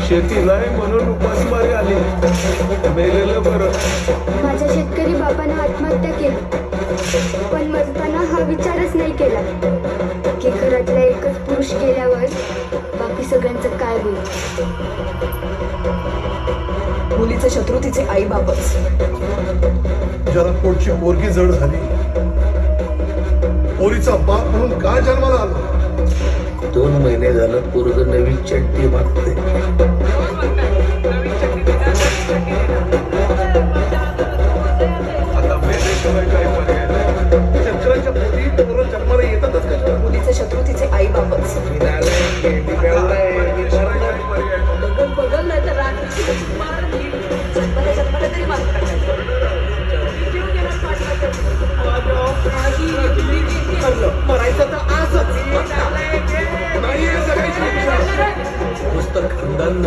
शेती नाही म्हणून उपासमारी आली, मेलेलं बरं. माझ्या शेतकरी बाबांना आत्महत्या केली, पण मरताना हा विचारच नाही केला की घरातला एकच पुरुष गेल्यावर बाकी सगळ्यांचं काय होईल. मुलीचे शत्रू तिचे आई बापच. जरा पोटची पोरगी जड झाली, पोरीचा बाप म्हणून काय जन्माला आलो. 2 महिने झालं पोरग नवीन चड्डी मागते. आता मेल्याशिवाय काय पर्याय नाही. शेतकऱ्यांच्या पोटी पोरं जन्माला येतातच कशा. मुलीचे शत्रू तिचे आई बापच. बघल नाही तर जन्माला तरी मरायचं तर असंच. नुसतं खानदान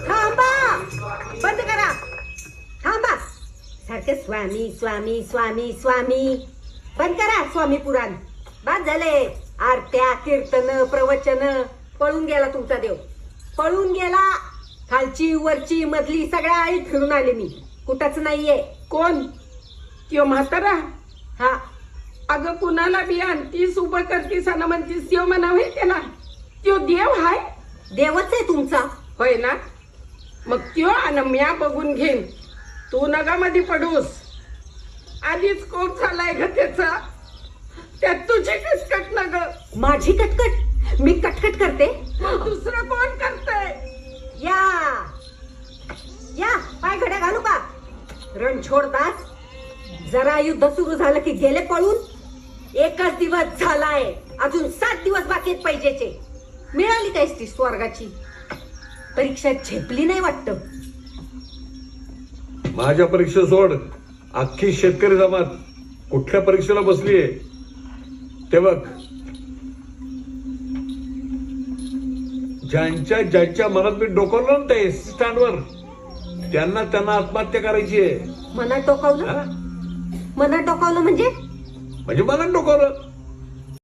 थांबा, बंद करा, थांबा. सारखे स्वामी स्वामी स्वामी स्वामी. बंद करा स्वामी पुराण. बाद झाले. आरत्या कीर्तन प्रवचन. पळून गेला तुमचा देव, पळून गेला. खालची वरची मधली सगळ्या आई फिरून आले मी, कुठंच नाहीये. कोण? त्यो म्हातारा? हा, अगं कुणाला बी आणतीस उभं करतीस आणि म्हणतीस त्यो म्हणाव हे त्याला. त्यो देव हाय? देवच आहे तुमचा. होय ना? मग त्यो आणि म्या बघून घेईन. तू नगामध्ये पडूस. आधीच कोप झालाय ग त्याचा, त्यात तुझी कटकट न ग. माझी कटकट? मी कटकट करते? मग दुसरं कोण करतय? या या, पाय घड्या घालू का? रणछोड दास, जरा युद्ध सुरू झालं की गेले पळून. एकच दिवस झालाय, अजून 7 दिवस बाकी आहेत पाहिजेचे. मिळाली काय ती स्वर्गाची? परीक्षा झेपली नाही वाटतं. माझ्या परीक्षा सोड. अख्खी शेतकरी जमात कुठल्या परीक्षेला बसलीये ते बघ. ज्यांच्या मनात मी डोकवलं ना ते स्टँडवर, त्यांना आत्महत्या करायची आहे. मनात डोकावलं? हा? मनात डोकावलं म्हणजे? म्हणजे मनात डोकवलं.